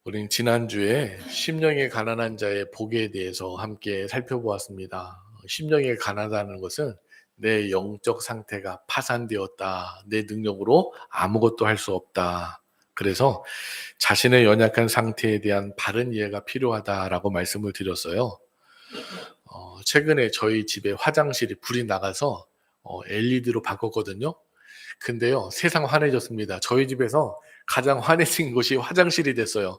우린 지난주에 심령이 가난한 자의 복에 대해서 함께 살펴보았습니다. 심령이 가난하다는 것은 내 영적 상태가 파산되었다. 내 능력으로 아무것도 할 수 없다. 그래서 자신의 연약한 상태에 대한 바른 이해가 필요하다라고 말씀을 드렸어요. 최근에 저희 집에 화장실이 불이 나가서 LED로 바꿨거든요. 근데요, 세상 환해졌습니다. 저희 집에서 가장 환해진 곳이 화장실이 됐어요.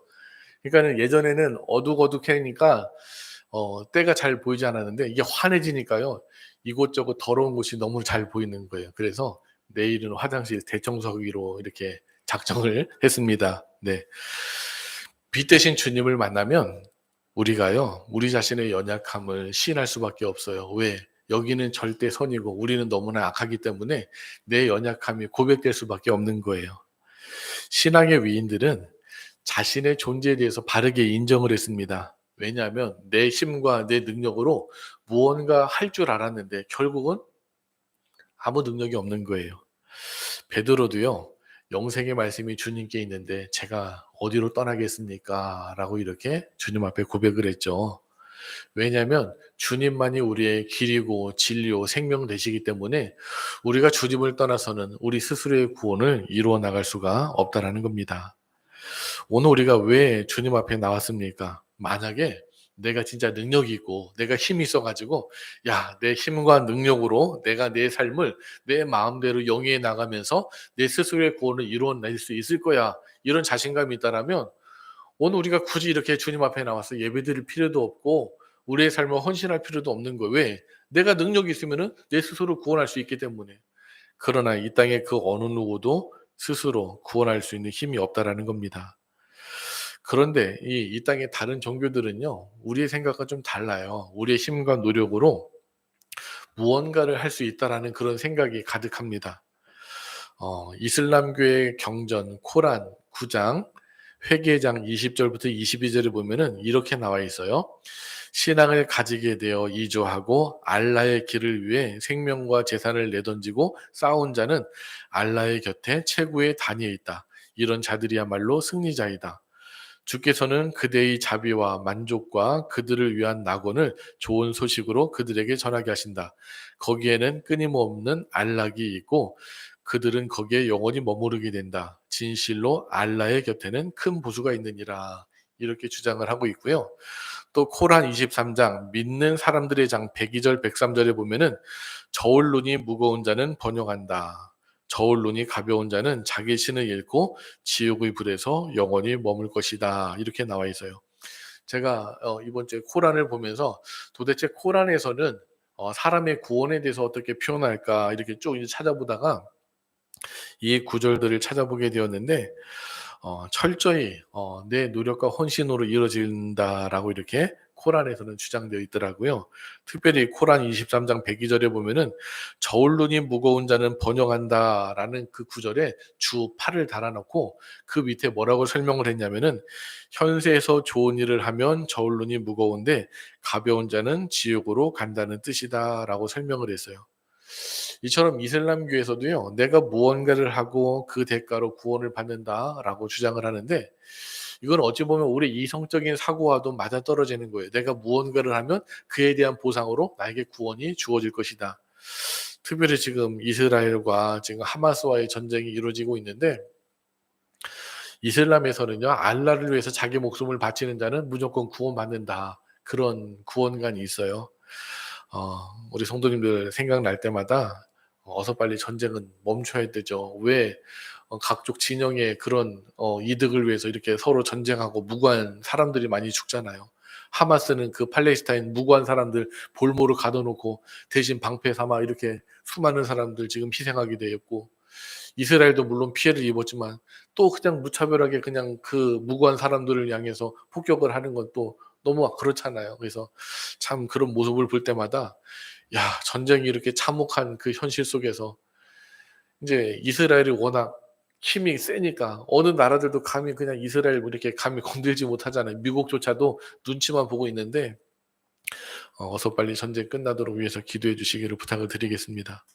그러니까는 예전에는 어둑어둑하니까 때가 잘 보이지 않았는데 이게 환해지니까요. 이곳저곳 더러운 곳이 너무 잘 보이는 거예요. 그래서 내일은 화장실 대청소기로 이렇게 작정을 했습니다. 네. 빛 대신 주님을 만나면 우리가요, 우리 자신의 연약함을 시인할 수밖에 없어요. 왜? 여기는 절대 선이고 우리는 너무나 악하기 때문에 내 연약함이 고백될 수밖에 없는 거예요. 신앙의 위인들은 자신의 존재에 대해서 바르게 인정을 했습니다. 왜냐하면 내 힘과 내 능력으로 무언가 할 줄 알았는데 결국은 아무 능력이 없는 거예요. 베드로도요, 영생의 말씀이 주님께 있는데 제가 어디로 떠나겠습니까? 라고 이렇게 주님 앞에 고백을 했죠. 왜냐하면 주님만이 우리의 길이고 진리요 생명 되시기 때문에 우리가 주님을 떠나서는 우리 스스로의 구원을 이루어 나갈 수가 없다라는 겁니다. 오늘 우리가 왜 주님 앞에 나왔습니까? 만약에 내가 진짜 능력이 있고 내가 힘이 있어가지고 내 힘과 능력으로 내가 내 삶을 내 마음대로 영위해 나가면서 내 스스로의 구원을 이루어낼 수 있을 거야, 이런 자신감이 있다라면 오늘 우리가 굳이 이렇게 주님 앞에 나와서 예배드릴 필요도 없고 우리의 삶을 헌신할 필요도 없는 거예요. 왜? 내가 능력이 있으면 내 스스로 구원할 수 있기 때문에. 그러나 이 땅에 그 어느 누구도 스스로 구원할 수 있는 힘이 없다라는 겁니다. 그런데 이 땅의 다른 종교들은요, 우리의 생각과 좀 달라요. 우리의 힘과 노력으로 무언가를 할 수 있다라는 그런 생각이 가득합니다. 이슬람교의 경전 코란 9장 회계장 20절부터 22절을 보면은 이렇게 나와 있어요. 신앙을 가지게 되어 이주하고 알라의 길을 위해 생명과 재산을 내던지고 싸운 자는 알라의 곁에 최고의 단위에 있다. 이런 자들이야말로 승리자이다. 주께서는 그대의 자비와 만족과 그들을 위한 낙원을 좋은 소식으로 그들에게 전하게 하신다. 거기에는 끊임없는 안락이 있고 그들은 거기에 영원히 머무르게 된다. 진실로 알라의 곁에는 큰 보수가 있느니라. 이렇게 주장을 하고 있고요. 또 코란 23장 믿는 사람들의 장 102절 103절에 보면은 저울 눈이 무거운 자는 번영한다. 저울 눈이 가벼운 자는 자기 신을 잃고 지옥의 불에서 영원히 머물 것이다. 이렇게 나와 있어요. 제가 이번 주에 코란을 보면서 도대체 코란에서는 사람의 구원에 대해서 어떻게 표현할까 이렇게 쭉 이제 찾아보다가 이 구절들을 찾아보게 되었는데 철저히 내 노력과 헌신으로 이루어진다라고 이렇게 코란에서는 주장되어 있더라고요. 특별히 코란 23장 102절에 보면은 저울 눈이 무거운 자는 번영한다라는 그 구절에 주 8을 달아놓고 그 밑에 뭐라고 설명을 했냐면은 현세에서 좋은 일을 하면 저울 눈이 무거운데 가벼운 자는 지옥으로 간다는 뜻이다라고 설명을 했어요. 이처럼 이슬람교에서도요, 내가 무언가를 하고 그 대가로 구원을 받는다라고 주장을 하는데, 이건 어찌 보면 우리 이성적인 사고와도 맞아떨어지는 거예요. 내가 무언가를 하면 그에 대한 보상으로 나에게 구원이 주어질 것이다. 특별히 지금 이스라엘과 지금 하마스와의 전쟁이 이루어지고 있는데, 이슬람에서는요, 알라를 위해서 자기 목숨을 바치는 자는 무조건 구원받는다. 그런 구원관이 있어요. 우리 성도님들 생각날 때마다 어서 빨리 전쟁은 멈춰야 되죠. 왜 각종 진영의 그런 이득을 위해서 이렇게 서로 전쟁하고 무고한 사람들이 많이 죽잖아요. 하마스는 그 팔레스타인 무고한 사람들 볼모로 가둬놓고 대신 방패 삼아 이렇게 수많은 사람들 지금 희생하게 되었고, 이스라엘도 물론 피해를 입었지만 또 그냥 무차별하게 그냥 그 무고한 사람들을 향해서 폭격을 하는 건 또 너무 그렇잖아요. 그래서 참 그런 모습을 볼 때마다 전쟁이 이렇게 참혹한 그 현실 속에서 이제 이스라엘이 워낙 힘이 세니까 어느 나라들도 감히 그냥 이스라엘 뭐 이렇게 감히 건들지 못하잖아요. 미국조차도 눈치만 보고 있는데 어서 빨리 전쟁 끝나도록 위해서 기도해 주시기를 부탁을 드리겠습니다.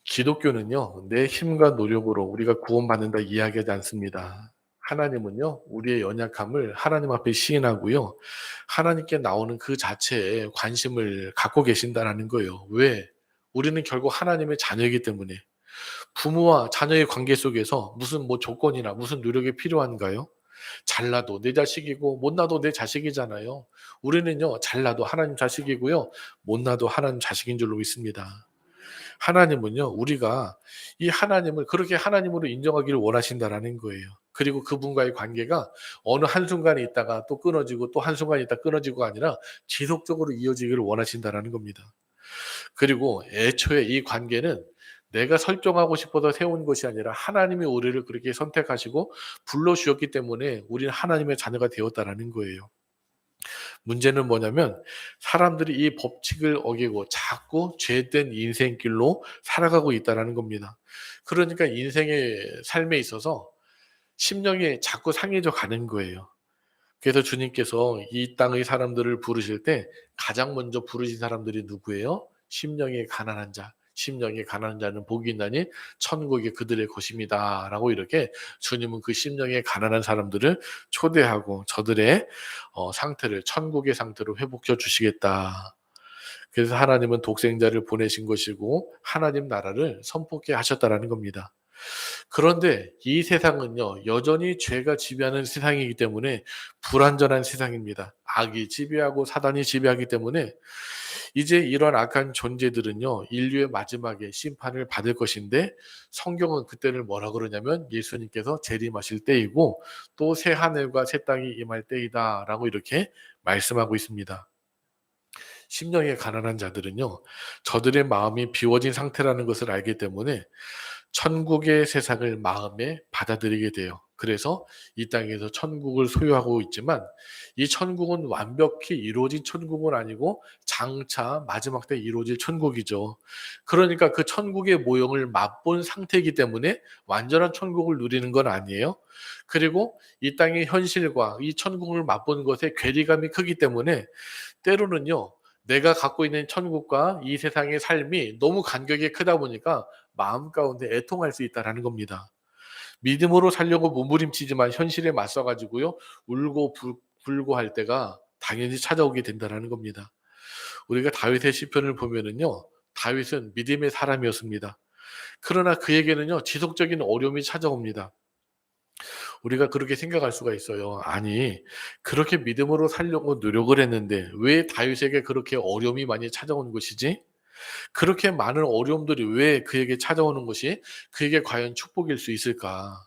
기독교는요, 내 힘과 노력으로 우리가 구원받는다 이야기하지 않습니다. 하나님은요, 우리의 연약함을 하나님 앞에 시인하고요, 하나님께 나오는 그 자체에 관심을 갖고 계신다라는 거예요. 왜? 우리는 결국 하나님의 자녀이기 때문에. 부모와 자녀의 관계 속에서 무슨 뭐 조건이나 무슨 노력이 필요한가요? 잘나도 내 자식이고 못나도 내 자식이잖아요. 우리는요, 잘나도 하나님 자식이고요, 못나도 하나님 자식인 줄로 믿습니다. 하나님은요, 우리가 이 하나님을 그렇게 하나님으로 인정하기를 원하신다라는 거예요. 그리고 그분과의 관계가 어느 한순간에 있다가 또 끊어지고 또 한순간에 있다 끊어지고가 아니라 지속적으로 이어지기를 원하신다라는 겁니다. 그리고 애초에 이 관계는 내가 설정하고 싶어서 세운 것이 아니라 하나님이 우리를 그렇게 선택하시고 불러주셨기 때문에 우리는 하나님의 자녀가 되었다라는 거예요. 문제는 뭐냐면 사람들이 이 법칙을 어기고 자꾸 죄된 인생길로 살아가고 있다라는 겁니다. 그러니까 인생의 삶에 있어서 심령이 자꾸 상해져 가는 거예요. 그래서 주님께서 이 땅의 사람들을 부르실 때 가장 먼저 부르신 사람들이 누구예요? 심령이 가난한 자. 심령이 가난한 자는 복이 있나니 천국이 그들의 것입니다라고 이렇게 주님은 그 심령이 가난한 사람들을 초대하고 저들의 상태를 천국의 상태로 회복해 주시겠다. 그래서 하나님은 독생자를 보내신 것이고 하나님 나라를 선포케 하셨다라는 겁니다. 그런데 이 세상은요, 여전히 죄가 지배하는 세상이기 때문에 불완전한 세상입니다. 악이 지배하고 사단이 지배하기 때문에 이제 이런 악한 존재들은요, 인류의 마지막에 심판을 받을 것인데 성경은 그때를 뭐라 그러냐면 예수님께서 재림하실 때이고 또 새 하늘과 새 땅이 임할 때이다라고 이렇게 말씀하고 있습니다. 심령이 가난한 자들은요, 저들의 마음이 비워진 상태라는 것을 알기 때문에 천국의 세상을 마음에 받아들이게 돼요. 그래서 이 땅에서 천국을 소유하고 있지만 이 천국은 완벽히 이루어진 천국은 아니고 장차 마지막 때 이루어질 천국이죠. 그러니까 그 천국의 모형을 맛본 상태이기 때문에 완전한 천국을 누리는 건 아니에요. 그리고 이 땅의 현실과 이 천국을 맛본 것에 괴리감이 크기 때문에 때로는요, 내가 갖고 있는 천국과 이 세상의 삶이 너무 간격이 크다 보니까 마음 가운데 애통할 수 있다라는 겁니다. 믿음으로 살려고 몸부림치지만 현실에 맞서 가지고요, 울고 불고 할 때가 당연히 찾아오게 된다라는 겁니다. 우리가 다윗의 시편을 보면은요, 다윗은 믿음의 사람이었습니다. 그러나 그에게는요, 지속적인 어려움이 찾아옵니다. 우리가 그렇게 생각할 수가 있어요. 아니, 그렇게 믿음으로 살려고 노력을 했는데 왜 다윗에게 그렇게 어려움이 많이 찾아온 것이지? 그렇게 많은 어려움들이 왜 그에게 찾아오는 것이 그에게 과연 축복일 수 있을까?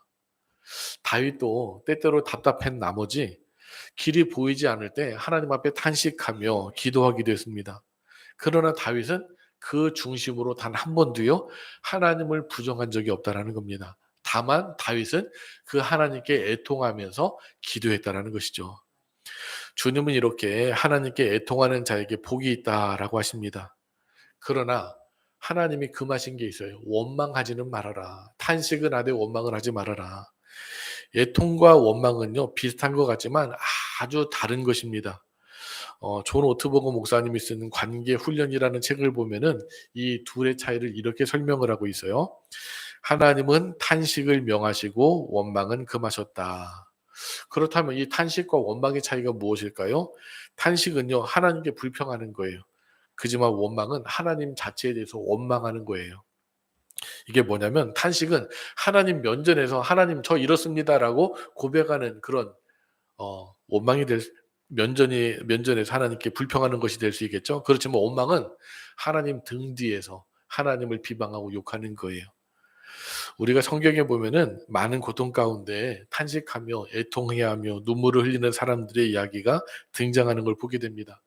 다윗도 때때로 답답한 나머지 길이 보이지 않을 때 하나님 앞에 탄식하며 기도하기도 했습니다. 그러나 다윗은 그 중심으로 단 한 번도요, 하나님을 부정한 적이 없다라는 겁니다. 다만 다윗은 그 하나님께 애통하면서 기도했다라는 것이죠. 주님은 이렇게 하나님께 애통하는 자에게 복이 있다라고 하십니다. 그러나 하나님이 금하신 게 있어요. 원망하지는 말아라. 탄식은 하되 원망을 하지 말아라. 애통과 원망은요, 비슷한 것 같지만 아주 다른 것입니다. 존 오트버거 목사님이 쓰는 관계 훈련이라는 책을 보면은 이 둘의 차이를 이렇게 설명을 하고 있어요. 하나님은 탄식을 명하시고 원망은 금하셨다. 그렇다면 이 탄식과 원망의 차이가 무엇일까요? 탄식은요, 하나님께 불평하는 거예요. 그지만 원망은 하나님 자체에 대해서 원망하는 거예요. 이게 뭐냐면 탄식은 하나님 면전에서 하나님 저 이렇습니다라고 고백하는 그런 원망이 될 면전에서 하나님께 불평하는 것이 될 수 있겠죠. 그렇지만 원망은 하나님 등 뒤에서 하나님을 비방하고 욕하는 거예요. 우리가 성경에 보면은 많은 고통 가운데 탄식하며 애통해하며 눈물을 흘리는 사람들의 이야기가 등장하는 걸 보게 됩니다.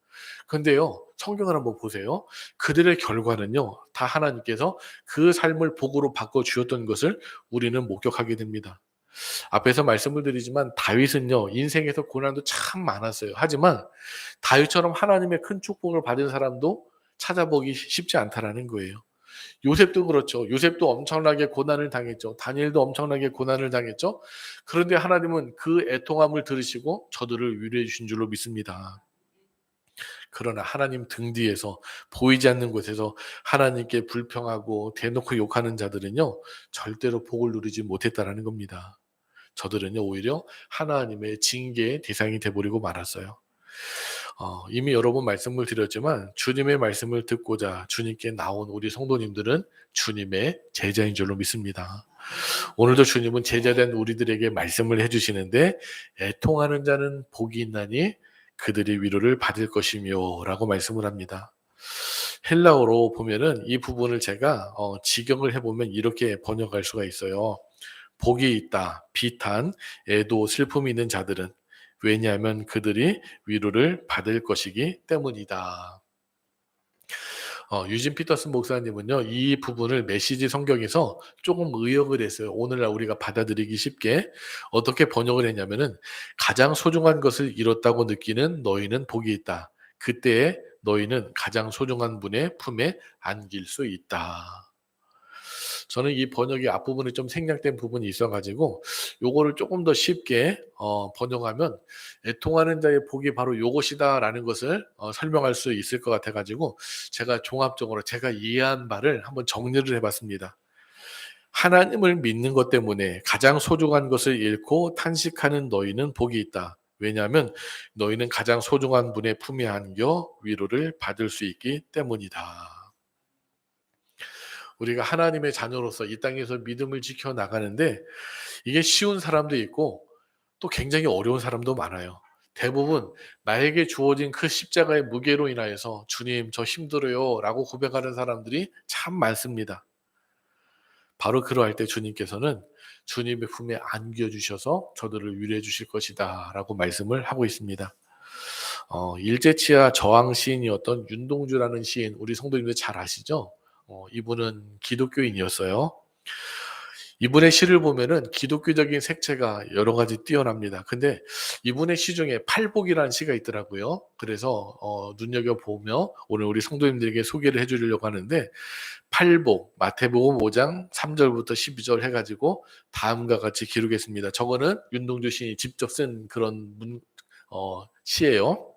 근데요, 성경을 한번 보세요. 그들의 결과는요, 다 하나님께서 그 삶을 복으로 바꿔 주셨던 것을 우리는 목격하게 됩니다. 앞에서 말씀을 드리지만 다윗은요, 인생에서 고난도 참 많았어요. 하지만 다윗처럼 하나님의 큰 축복을 받은 사람도 찾아보기 쉽지 않다라는 거예요. 요셉도 그렇죠. 요셉도 엄청나게 고난을 당했죠. 다니엘도 엄청나게 고난을 당했죠. 그런데 하나님은 그 애통함을 들으시고 저들을 위로해 주신 줄로 믿습니다. 그러나 하나님 등 뒤에서 보이지 않는 곳에서 하나님께 불평하고 대놓고 욕하는 자들은요, 절대로 복을 누리지 못했다라는 겁니다. 저들은요 오히려 하나님의 징계의 대상이 돼버리고 말았어요. 이미 여러 번 말씀을 드렸지만 주님의 말씀을 듣고자 주님께 나온 우리 성도님들은 주님의 제자인 줄로 믿습니다. 오늘도 주님은 제자된 우리들에게 말씀을 해주시는데 애통하는 자는 복이 있나니 그들이 위로를 받을 것이며 라고 말씀을 합니다. 헬라어로 보면은 이 부분을 제가 직역을 해보면 이렇게 번역할 수가 있어요. 복이 있다, 비탄, 애도 슬픔이 있는 자들은 왜냐하면 그들이 위로를 받을 것이기 때문이다. 유진 피터슨 목사님은요, 이 부분을 메시지 성경에서 조금 의역을 했어요. 오늘날 우리가 받아들이기 쉽게. 어떻게 번역을 했냐면은, 가장 소중한 것을 잃었다고 느끼는 너희는 복이 있다. 그때에 너희는 가장 소중한 분의 품에 안길 수 있다. 저는 이 번역의 앞부분에 좀 생략된 부분이 있어가지고 요거를 조금 더 쉽게 번역하면 애통하는 자의 복이 바로 요것이다라는 것을 설명할 수 있을 것 같아가지고 제가 종합적으로 제가 이해한 바를 한번 정리를 해봤습니다. 하나님을 믿는 것 때문에 가장 소중한 것을 잃고 탄식하는 너희는 복이 있다. 왜냐하면 너희는 가장 소중한 분의 품에 안겨 위로를 받을 수 있기 때문이다. 우리가 하나님의 자녀로서 이 땅에서 믿음을 지켜나가는데 이게 쉬운 사람도 있고 또 굉장히 어려운 사람도 많아요. 대부분 나에게 주어진 그 십자가의 무게로 인하여서 주님 저 힘들어요 라고 고백하는 사람들이 참 많습니다. 바로 그러할 때 주님께서는 주님의 품에 안겨주셔서 저들을 위로해 주실 것이다 라고 말씀을 하고 있습니다. 일제치하 저항 시인이었던 윤동주라는 시인 우리 성도님들 잘 아시죠? 이분은 기독교인이었어요. 이분의 시를 보면은 기독교적인 색채가 여러 가지 뛰어납니다. 근데 이분의 시 중에 팔복이라는 시가 있더라고요. 그래서 눈여겨보며 오늘 우리 성도님들에게 소개를 해주려고 하는데 팔복, 마태복음 5장 3절부터 12절 해가지고 다음과 같이 기록했습니다. 저거는 윤동주 시인이 직접 쓴 그런 시예요.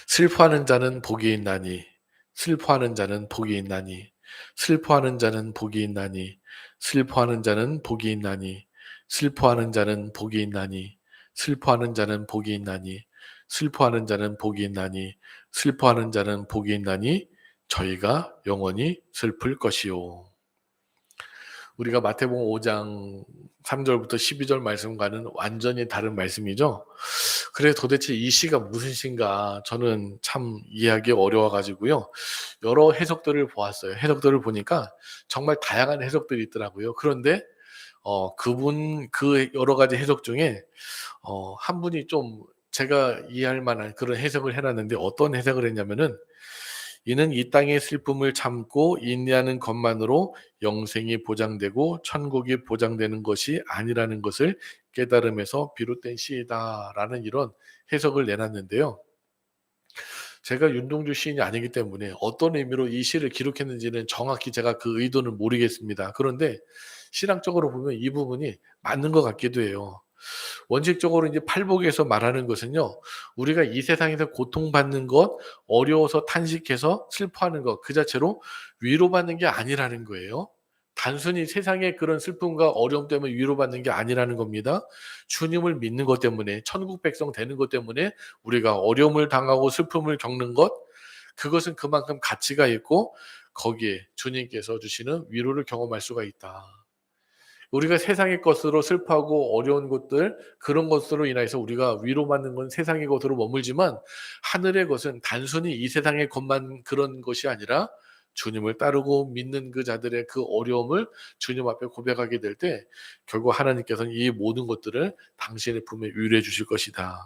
슬퍼하는 자는 복이 있나니 슬퍼하는 자는 복이 있나니 슬퍼하는 자는 복이 있나니 슬퍼하는 자는 복이 있나니 슬퍼하는 자는 복이 있나니 슬퍼하는 자는 복이 있나니 슬퍼하는 자는 복이 있나니 슬퍼하는 자는 복이 있나니 저희가 영원히 슬플 것이요. 우리가 마태복음 5장 3절부터 12절 말씀과는 완전히 다른 말씀이죠. 그래서 도대체 이 시가 무슨 시인가 저는 참 이해하기 어려워가지고요. 여러 해석들을 보았어요. 해석들을 보니까 정말 다양한 해석들이 있더라고요. 그런데 그분 그 여러 가지 해석 중에 한 분이 좀 제가 이해할 만한 그런 해석을 해놨는데 어떤 해석을 했냐면은 이는 이 땅의 슬픔을 참고 인내하는 것만으로 영생이 보장되고 천국이 보장되는 것이 아니라는 것을 깨달음에서 비롯된 시이다라는 이런 해석을 내놨는데요. 제가 윤동주 시인이 아니기 때문에 어떤 의미로 이 시를 기록했는지는 정확히 제가 그 의도는 모르겠습니다. 그런데 신학적으로 보면 이 부분이 맞는 것 같기도 해요. 원칙적으로 이제 팔복에서 말하는 것은요, 우리가 이 세상에서 고통받는 것, 어려워서 탄식해서 슬퍼하는 것, 그 자체로 위로받는 게 아니라는 거예요. 단순히 세상의 그런 슬픔과 어려움 때문에 위로받는 게 아니라는 겁니다. 주님을 믿는 것 때문에, 천국 백성 되는 것 때문에 우리가 어려움을 당하고 슬픔을 겪는 것, 그것은 그만큼 가치가 있고 거기에 주님께서 주시는 위로를 경험할 수가 있다. 우리가 세상의 것으로 슬퍼하고 어려운 것들 그런 것으로 인해서 우리가 위로받는 건 세상의 것으로 머물지만 하늘의 것은 단순히 이 세상의 것만 그런 것이 아니라 주님을 따르고 믿는 그 자들의 그 어려움을 주님 앞에 고백하게 될 때 결국 하나님께서는 이 모든 것들을 당신의 품에 위로해 주실 것이다.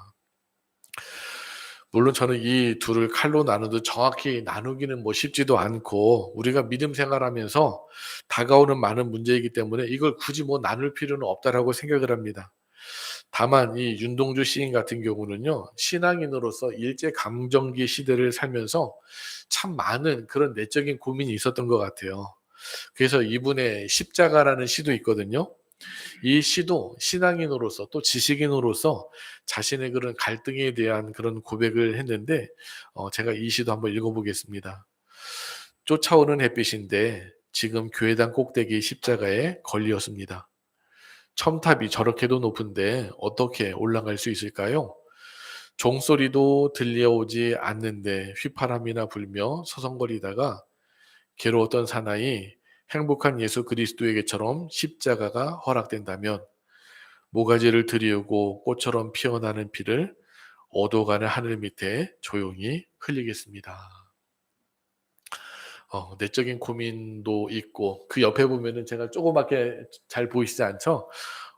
물론 저는 이 둘을 칼로 나눠도 정확히 나누기는 뭐 쉽지도 않고 우리가 믿음 생활하면서 다가오는 많은 문제이기 때문에 이걸 굳이 뭐 나눌 필요는 없다라고 생각을 합니다. 다만 이 윤동주 시인 같은 경우는요. 신앙인으로서 일제 강점기 시대를 살면서 참 많은 그런 내적인 고민이 있었던 것 같아요. 그래서 이분의 십자가라는 시도 있거든요. 이 시도 신앙인으로서 또 지식인으로서 자신의 그런 갈등에 대한 그런 고백을 했는데 제가 이 시도 한번 읽어보겠습니다. 쫓아오는 햇빛인데 지금 교회당 꼭대기 십자가에 걸리었습니다. 첨탑이 저렇게도 높은데 어떻게 올라갈 수 있을까요? 종소리도 들려오지 않는데 휘파람이나 불며 서성거리다가 괴로웠던 사나이 행복한 예수 그리스도에게처럼 십자가가 허락된다면 모가지를 들이우고 꽃처럼 피어나는 피를 어두워가는 하늘 밑에 조용히 흘리겠습니다. 내적인 고민도 있고 그 옆에 보면은 제가 조그맣게 잘 보이시지 않죠?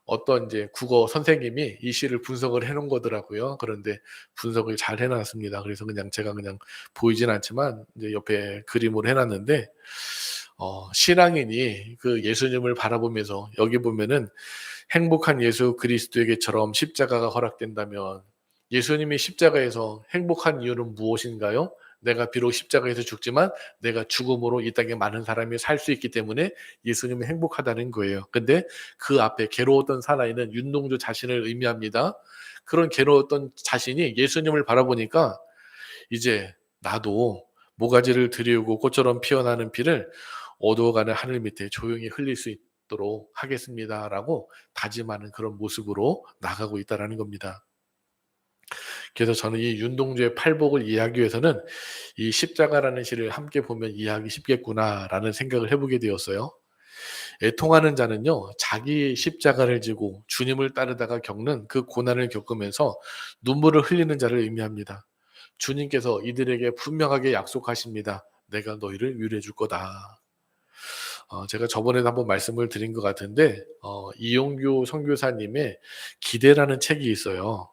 어떤 이제 국어 선생님이 이 시를 분석을 해 놓은 거더라고요. 그런데 분석을 잘 해 놨습니다. 그래서 그냥 제가 그냥 보이진 않지만 이제 옆에 그림으로 해 놨는데 신앙인이 그 예수님을 바라보면서 여기 보면은 행복한 예수 그리스도에게처럼 십자가가 허락된다면 예수님이 십자가에서 행복한 이유는 무엇인가요? 내가 비록 십자가에서 죽지만 내가 죽음으로 이 땅에 많은 사람이 살 수 있기 때문에 예수님은 행복하다는 거예요. 근데 그 앞에 괴로웠던 사나이는 윤동주 자신을 의미합니다. 그런 괴로웠던 자신이 예수님을 바라보니까 이제 나도 모가지를 들이우고 꽃처럼 피어나는 피를 어두워가는 하늘 밑에 조용히 흘릴 수 있도록 하겠습니다라고 다짐하는 그런 모습으로 나가고 있다라는 겁니다. 그래서 저는 이 윤동주의 팔복을 이해하기 위해서는 이 십자가라는 시를 함께 보면 이해하기 쉽겠구나라는 생각을 해보게 되었어요. 애통하는 자는요, 자기 십자가를 지고 주님을 따르다가 겪는 그 고난을 겪으면서 눈물을 흘리는 자를 의미합니다. 주님께서 이들에게 분명하게 약속하십니다. 내가 너희를 위로해 줄 거다. 제가 저번에도 한번 말씀을 드린 것 같은데 이용규 선교사님의 기대라는 책이 있어요.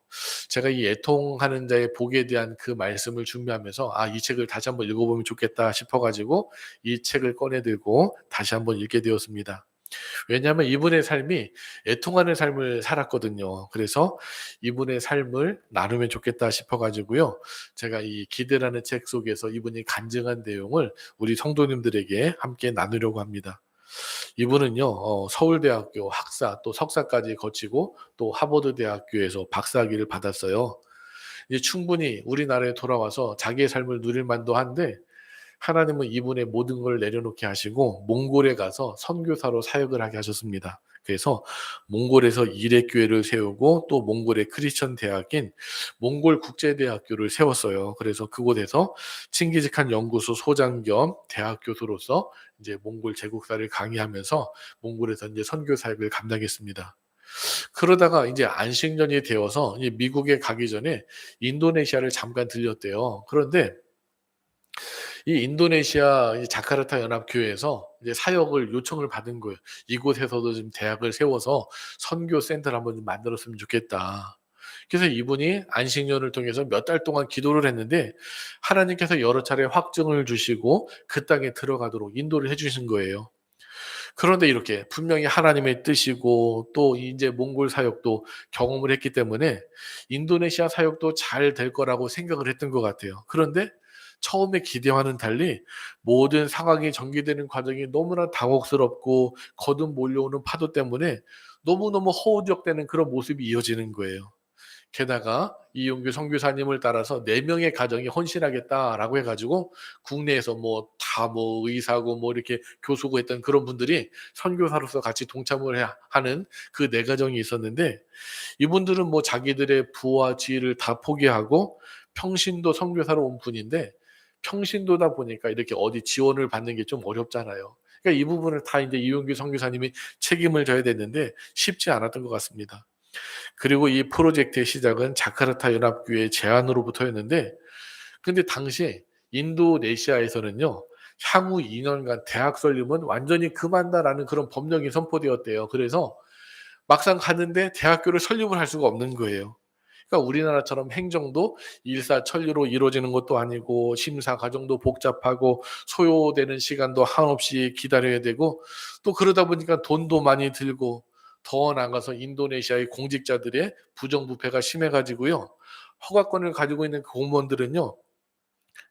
제가 이 애통하는 자의 복에 대한 그 말씀을 준비하면서 이 책을 다시 한번 읽어보면 좋겠다 싶어가지고 이 책을 꺼내 들고 다시 한번 읽게 되었습니다. 왜냐하면 이분의 삶이 애통하는 삶을 살았거든요. 그래서 이분의 삶을 나누면 좋겠다 싶어가지고요. 제가 이 기대라는 책 속에서 이분이 간증한 내용을 우리 성도님들에게 함께 나누려고 합니다. 이분은요, 서울대학교 학사 또 석사까지 거치고 또 하버드 대학교에서 박사학위를 받았어요. 이제 충분히 우리나라에 돌아와서 자기의 삶을 누릴 만도 한데 하나님은 이분의 모든 걸 내려놓게 하시고 몽골에 가서 선교사로 사역을 하게 하셨습니다. 그래서 몽골에서 이레교회를 세우고 또 몽골의 크리스천 대학인 몽골 국제대학교를 세웠어요. 그래서 그곳에서 칭기즈칸 연구소 소장 겸 대학 교수로서 이제 몽골 제국사를 강의하면서 몽골에서 이제 선교 사역을 감당했습니다. 그러다가 이제 안식년이 되어서 미국에 가기 전에 인도네시아를 잠깐 들렸대요. 그런데 이 인도네시아 이 자카르타 연합교회에서 이제 사역을 요청을 받은 거예요. 이곳에서도 좀 대학을 세워서 선교 센터를 한번 좀 만들었으면 좋겠다. 그래서 이분이 안식년을 통해서 몇 달 동안 기도를 했는데 하나님께서 여러 차례 확증을 주시고 그 땅에 들어가도록 인도를 해주신 거예요. 그런데 이렇게 분명히 하나님의 뜻이고 또 이제 몽골 사역도 경험을 했기 때문에 인도네시아 사역도 잘 될 거라고 생각을 했던 것 같아요. 그런데 처음에 기대와는 달리 모든 상황이 전개되는 과정이 너무나 당혹스럽고 거듭 몰려오는 파도 때문에 너무너무 허우적대는 그런 모습이 이어지는 거예요. 게다가 이용규 선교사님을 따라서 4명의 가정이 헌신하겠다라고 해가지고 국내에서 뭐 다 뭐 의사고 뭐 이렇게 교수고 했던 그런 분들이 선교사로서 같이 동참을 하는 그 4가정이 있었는데 이분들은 뭐 자기들의 부와 지위를 다 포기하고 평신도 선교사로 온 분인데 평신도다 보니까 이렇게 어디 지원을 받는 게 좀 어렵잖아요. 그러니까 이 부분을 다 이제 이용규 선교사님이 책임을 져야 됐는데 쉽지 않았던 것 같습니다. 그리고 이 프로젝트의 시작은 자카르타 연합교회 제안으로부터였는데 근데 당시에 인도네시아에서는요. 향후 2년간 대학 설립은 완전히 금한다라는 그런 법령이 선포되었대요. 그래서 막상 갔는데 대학교를 설립을 할 수가 없는 거예요. 그러니까 우리나라처럼 행정도 일사천리로 이루어지는 것도 아니고 심사 과정도 복잡하고 소요되는 시간도 한없이 기다려야 되고 또 그러다 보니까 돈도 많이 들고 더 나아가서 인도네시아의 공직자들의 부정부패가 심해가지고요. 허가권을 가지고 있는 공무원들은요.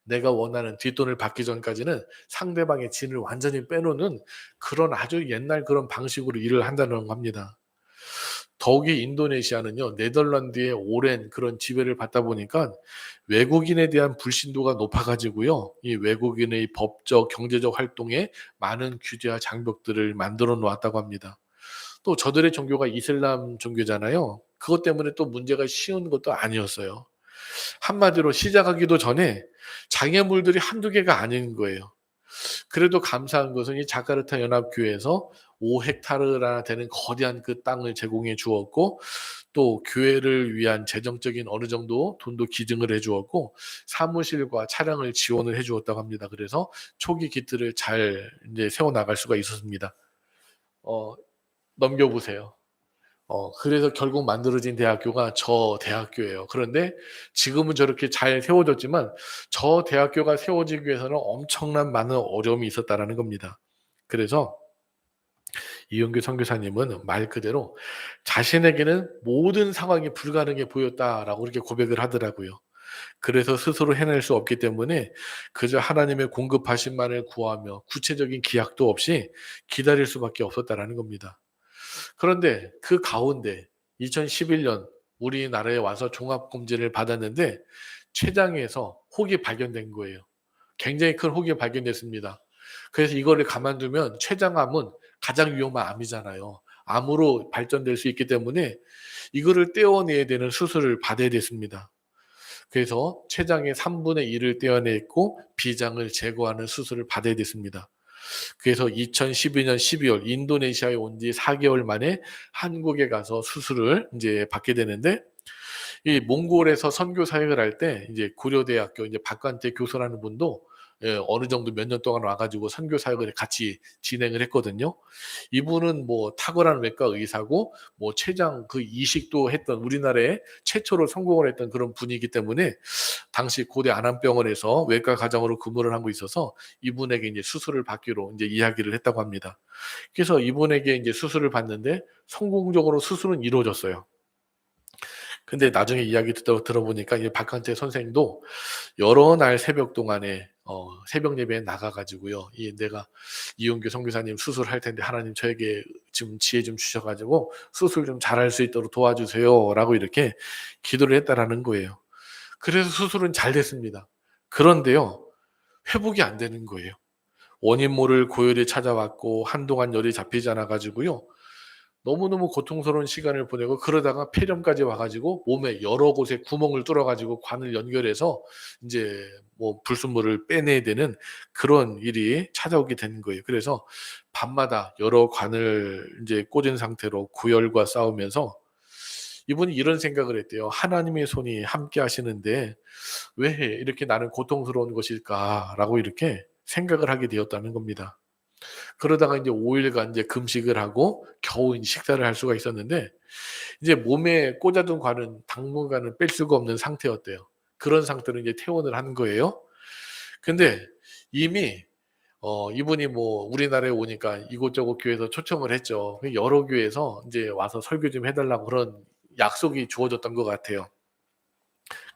내가 원하는 뒷돈을 받기 전까지는 상대방의 진을 완전히 빼놓는 그런 아주 옛날 그런 방식으로 일을 한다는 겁니다. 더욱이 인도네시아는요, 네덜란드의 오랜 그런 지배를 받다 보니까 외국인에 대한 불신도가 높아가지고요, 이 외국인의 법적, 경제적 활동에 많은 규제와 장벽들을 만들어 놓았다고 합니다. 또 저들의 종교가 이슬람 종교잖아요. 그것 때문에 또 문제가 쉬운 것도 아니었어요. 한마디로 시작하기도 전에 장애물들이 한두 개가 아닌 거예요. 그래도 감사한 것은 이 자카르타 연합교회에서 5헥타르나 되는 거대한 그 땅을 제공해 주었고, 또 교회를 위한 재정적인 어느 정도 돈도 기증을 해 주었고, 사무실과 차량을 지원을 해 주었다고 합니다. 그래서 초기 기틀을 잘 이제 세워 나갈 수가 있었습니다. 어, 넘겨보세요. 그래서 결국 만들어진 대학교가 저 대학교예요. 그런데 지금은 저렇게 잘 세워졌지만 저 대학교가 세워지기 위해서는 엄청난 많은 어려움이 있었다라는 겁니다. 그래서 이은규 선교사님은 말 그대로 자신에게는 모든 상황이 불가능해 보였다라고 이렇게 고백을 하더라고요. 그래서 스스로 해낼 수 없기 때문에 그저 하나님의 공급하신만을 구하며 구체적인 기약도 없이 기다릴 수밖에 없었다라는 겁니다. 그런데 그 가운데 2011년 우리나라에 와서 종합검진을 받았는데 췌장에서 혹이 발견된 거예요. 굉장히 큰 혹이 발견됐습니다. 그래서 이거를 가만두면 췌장암은 가장 위험한 암이잖아요. 암으로 발전될 수 있기 때문에 이거를 떼어내야 되는 수술을 받아야 됐습니다. 그래서 췌장의 3분의 1을 떼어냈고 비장을 제거하는 수술을 받아야 됐습니다. 그래서 2012년 12월 인도네시아에 온 지 4개월 만에 한국에 가서 수술을 이제 받게 되는데, 이 몽골에서 선교 사역을 할 때 이제 고려대학교 이제 박관태 교수라는 분도 어느 정도 몇 년 동안 와가지고 선교 사역을 같이 진행을 했거든요. 이분은 뭐 탁월한 외과 의사고 뭐 췌장 그 이식도 했던 우리나라에 최초로 성공을 했던 그런 분이기 때문에 당시 고대 안암병원에서 외과 과장으로 근무를 하고 있어서 이분에게 이제 수술을 받기로 이제 이야기를 했다고 합니다. 그래서 이분에게 이제 수술을 받는데 성공적으로 수술은 이루어졌어요. 근데 나중에 이야기 들어보니까 이 박한태 선생도 여러 날 새벽 동안에 새벽 예배에 나가가지고요. 내가 이용규 선교사님 수술할 텐데 하나님 저에게 좀 지혜 좀 주셔가지고 수술 좀 잘할 수 있도록 도와주세요라고 이렇게 기도를 했다라는 거예요. 그래서 수술은 잘 됐습니다. 그런데요, 회복이 안 되는 거예요. 원인 모를 고열이 찾아왔고 한동안 열이 잡히지 않아 가지고요. 너무너무 고통스러운 시간을 보내고 그러다가 폐렴까지 와가지고 몸에 여러 곳에 구멍을 뚫어가지고 관을 연결해서 이제 뭐 불순물을 빼내야 되는 그런 일이 찾아오게 되는 거예요. 그래서 밤마다 여러 관을 이제 꽂은 상태로 고열과 싸우면서 이분이 이런 생각을 했대요. 하나님의 손이 함께 하시는데 왜 이렇게 나는 고통스러운 것일까라고 이렇게 생각을 하게 되었다는 겁니다. 그러다가 이제 5일간 이제 금식을 하고 겨우 이제 식사를 할 수가 있었는데 이제 몸에 꽂아둔 관은 당분간은 뺄 수가 없는 상태였대요. 그런 상태로 이제 퇴원을 한 거예요. 근데 이미 이분이 뭐 우리나라에 오니까 이곳저곳 교회에서 초청을 했죠. 여러 교회에서 이제 와서 설교 좀 해달라고 그런 약속이 주어졌던 것 같아요.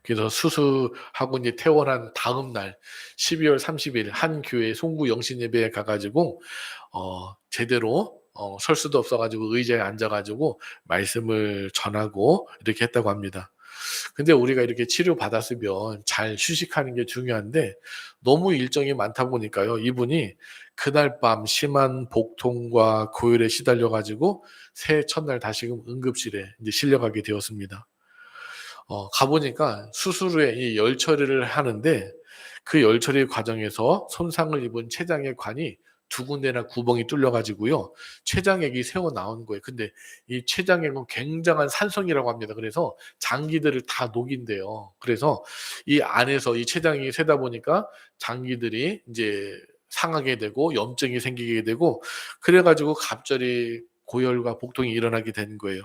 그래서 수술하고 이제 퇴원한 다음 날 12월 30일 한 교회 송구 영신 예배에 가가지고 제대로 설 수도 없어가지고 의자에 앉아가지고 말씀을 전하고 이렇게 했다고 합니다. 근데 우리가 이렇게 치료 받았으면 잘 휴식하는 게 중요한데 너무 일정이 많다 보니까요. 이분이 그날 밤 심한 복통과 고열에 시달려 가지고 새해 첫날 다시금 응급실에 이제 실려가게 되었습니다. 가보니까 수술 후에 이 열 처리를 하는데 그 열 처리 과정에서 손상을 입은 췌장의 관이 두 군데나 구멍이 뚫려 가지고요. 췌장액이 새어 나오는 거예요. 근데 이 췌장액은 굉장한 산성이라고 합니다. 그래서 장기들을 다 녹인대요. 그래서 이 안에서 이 췌장이 새다 보니까 장기들이 이제 상하게 되고 염증이 생기게 되고 그래 가지고 갑자기 고열과 복통이 일어나게 되는 거예요.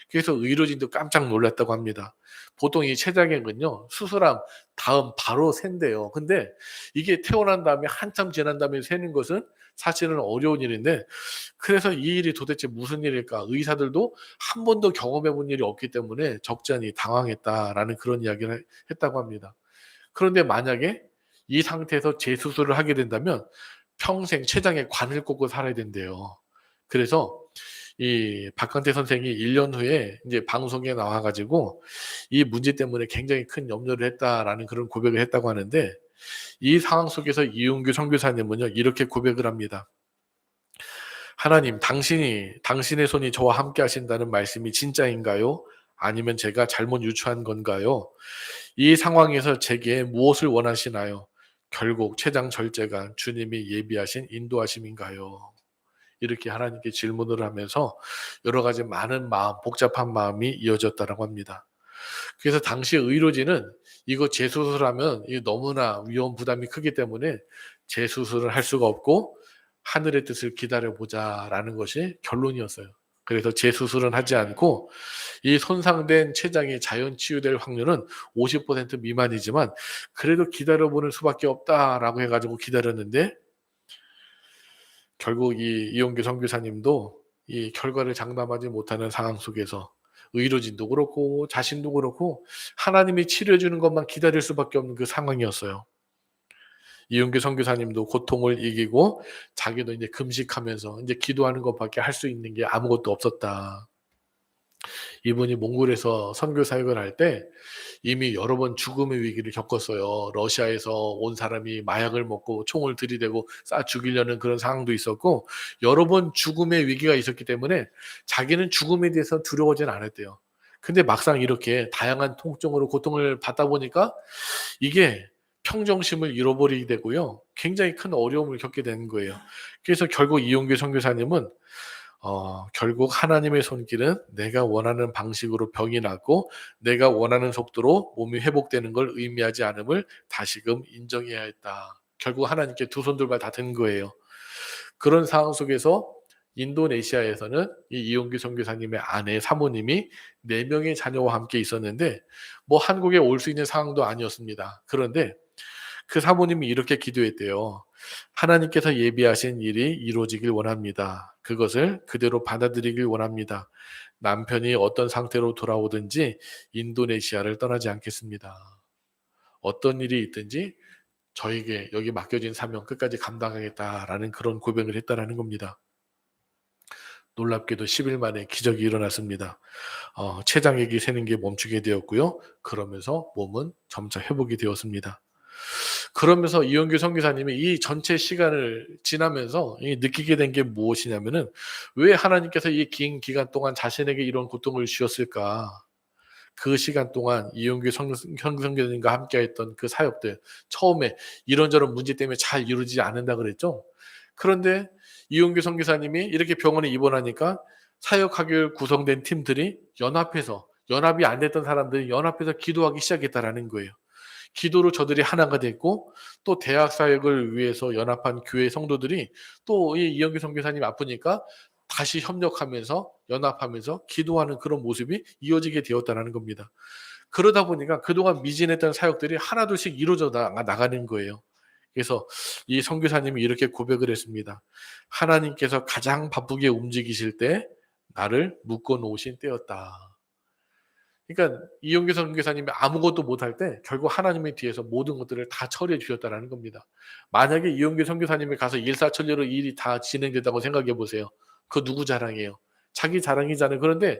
그래서 의료진도 깜짝 놀랐다고 합니다. 보통 이 췌장액은요, 수술한 다음 바로 샌대요. 근데 이게 퇴원한 다음에 한참 지난 다음에 새는 것은 사실은 어려운 일인데, 그래서 이 일이 도대체 무슨 일일까? 의사들도 한 번도 경험해 본 일이 없기 때문에 적잖이 당황했다라는 그런 이야기를 했다고 합니다. 그런데 만약에 이 상태에서 재수술을 하게 된다면 평생 췌장에 관을 꽂고 살아야 된대요. 그래서 이 박한태 선생이 1년 후에 이제 방송에 나와 가지고 이 문제 때문에 굉장히 큰 염려를 했다라는 그런 고백을 했다고 하는데, 이 상황 속에서 이은규 선교사님은요 이렇게 고백을 합니다. 하나님, 당신의 손이 저와 함께 하신다는 말씀이 진짜인가요? 아니면 제가 잘못 유추한 건가요? 이 상황에서 제게 무엇을 원하시나요? 결국 최장 절제가 주님이 예비하신 인도하심인가요? 이렇게 하나님께 질문을 하면서 여러 가지 많은 복잡한 마음이 이어졌다라고 합니다. 그래서 당시 의료진은 이거 재수술하면 이게 너무나 위험 부담이 크기 때문에 재수술을 할 수가 없고 하늘의 뜻을 기다려보자라는 것이 결론이었어요. 그래서 재수술은 하지 않고 이 손상된 췌장이 자연 치유될 확률은 50% 미만이지만 그래도 기다려보는 수밖에 없다라고 해가지고 기다렸는데 결국 이 이용규 선교사님도 이 결과를 장담하지 못하는 상황 속에서 의료진도 그렇고 자신도 그렇고 하나님이 치료해 주는 것만 기다릴 수밖에 없는 그 상황이었어요. 이용규 선교사님도 고통을 이기고 자기도 이제 금식하면서 이제 기도하는 것밖에 할 수 있는 게 아무것도 없었다. 이분이 몽골에서 선교 사역을 할 때 이미 여러 번 죽음의 위기를 겪었어요. 러시아에서 온 사람이 마약을 먹고 총을 들이대고 쏴 죽이려는 그런 상황도 있었고 여러 번 죽음의 위기가 있었기 때문에 자기는 죽음에 대해서 두려워하진 않았대요. 근데 막상 이렇게 다양한 통증으로 고통을 받다 보니까 이게 평정심을 잃어버리게 되고요. 굉장히 큰 어려움을 겪게 되는 거예요. 그래서 결국 이용규 선교사님은 결국 하나님의 손길은 내가 원하는 방식으로 병이 낫고 내가 원하는 속도로 몸이 회복되는 걸 의미하지 않음을 다시금 인정해야 했다. 결국 하나님께 두 손 둘 발 다 든 거예요. 그런 상황 속에서 인도네시아에서는 이 이용규 선교사님의 아내 사모님이 4명의 자녀와 함께 있었는데 뭐 한국에 올 수 있는 상황도 아니었습니다. 그런데 그 사모님이 이렇게 기도했대요. 하나님께서 예비하신 일이 이루어지길 원합니다. 그것을 그대로 받아들이길 원합니다. 남편이 어떤 상태로 돌아오든지 인도네시아를 떠나지 않겠습니다. 어떤 일이 있든지 저에게 여기 맡겨진 사명 끝까지 감당하겠다라는 그런 고백을 했다라는 겁니다. 놀랍게도 10일 만에 기적이 일어났습니다. 췌장액이 새는 게 멈추게 되었고요. 그러면서 몸은 점차 회복이 되었습니다. 그러면서 이용규 선교사님이 이 전체 시간을 지나면서 느끼게 된 게 무엇이냐면은 왜 하나님께서 이 긴 기간 동안 자신에게 이런 고통을 주셨을까? 그 시간 동안 이용규 선교사님과 함께했던 그 사역들 처음에 이런저런 문제 때문에 잘 이루어지지 않는다 그랬죠. 그런데 이용규 선교사님이 이렇게 병원에 입원하니까 사역하기를 구성된 팀들이 연합이 안 됐던 사람들이 연합해서 기도하기 시작했다라는 거예요. 기도로 저들이 하나가 됐고 또 대학 사역을 위해서 연합한 교회 성도들이 또 이 이영규 선교사님 아프니까 다시 협력하면서 연합하면서 기도하는 그런 모습이 이어지게 되었다는 겁니다. 그러다 보니까 그동안 미진했던 사역들이 하나둘씩 이루어져 나가는 거예요. 그래서 이 선교사님이 이렇게 고백을 했습니다. 하나님께서 가장 바쁘게 움직이실 때 나를 묶어 놓으신 때였다. 그러니까 이용규 선교사님이 아무것도 못할 때 결국 하나님의 뒤에서 모든 것들을 다 처리해 주셨다는 겁니다. 만약에 이용규 선교사님이 가서 일사천리로 일이 다 진행된다고 생각해 보세요. 그 누구 자랑이에요? 자기 자랑이잖아요. 그런데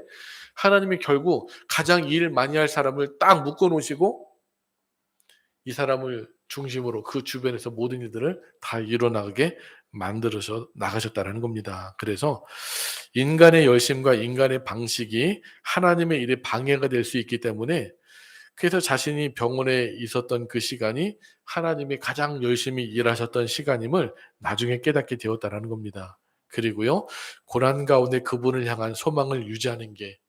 하나님이 결국 가장 일 많이 할 사람을 딱 묶어 놓으시고 이 사람을 중심으로 그 주변에서 모든 일들을 다 일어나게 만들어서 나가셨다는 겁니다. 그래서 인간의 열심과 인간의 방식이 하나님의 일에 방해가 될 수 있기 때문에 그래서 자신이 병원에 있었던 그 시간이 하나님이 가장 열심히 일하셨던 시간임을 나중에 깨닫게 되었다는 겁니다. 그리고요, 고난 가운데 그분을 향한 소망을 유지하는 게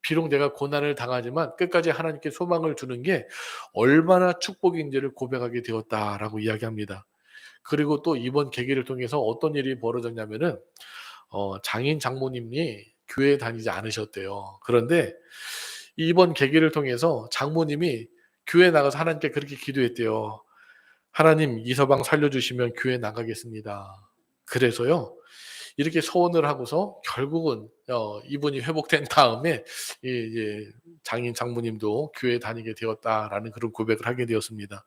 비록 내가 고난을 당하지만 끝까지 하나님께 소망을 두는 게 얼마나 축복인지를 고백하게 되었다라고 이야기합니다. 그리고 또 이번 계기를 통해서 어떤 일이 벌어졌냐면은 장인 장모님이 교회에 다니지 않으셨대요. 그런데 이번 계기를 통해서 장모님이 교회에 나가서 하나님께 그렇게 기도했대요. 하나님 이서방 살려주시면 교회 나가겠습니다. 그래서요. 이렇게 소원을 하고서 결국은 이분이 회복된 다음에 이제 장인 장모님도 교회 다니게 되었다라는 그런 고백을 하게 되었습니다.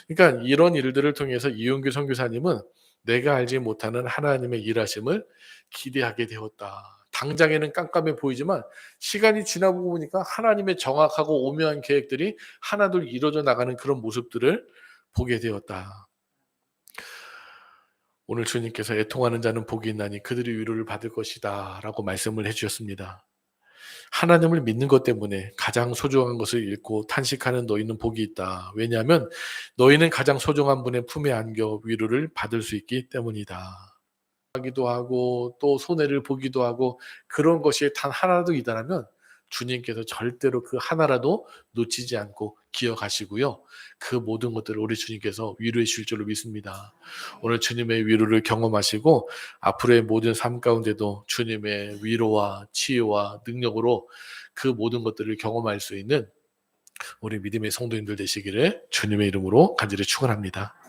그러니까 이런 일들을 통해서 이용규 선교사님은 내가 알지 못하는 하나님의 일하심을 기대하게 되었다. 당장에는 깜깜해 보이지만 시간이 지나고 보니까 하나님의 정확하고 오묘한 계획들이 하나둘 이루어져 나가는 그런 모습들을 보게 되었다. 오늘 주님께서 애통하는 자는 복이 있나니 그들이 위로를 받을 것이다 라고 말씀을 해주셨습니다. 하나님을 믿는 것 때문에 가장 소중한 것을 잃고 탄식하는 너희는 복이 있다. 왜냐하면 너희는 가장 소중한 분의 품에 안겨 위로를 받을 수 있기 때문이다. 하기도 하고 또 손해를 보기도 하고 그런 것이 단 하나라도 있다면 주님께서 절대로 그 하나라도 놓치지 않고 기억하시고요. 그 모든 것들을 우리 주님께서 위로해 주실 줄로 믿습니다. 오늘 주님의 위로를 경험하시고 앞으로의 모든 삶 가운데도 주님의 위로와 치유와 능력으로 그 모든 것들을 경험할 수 있는 우리 믿음의 성도님들 되시기를 주님의 이름으로 간절히 축원합니다.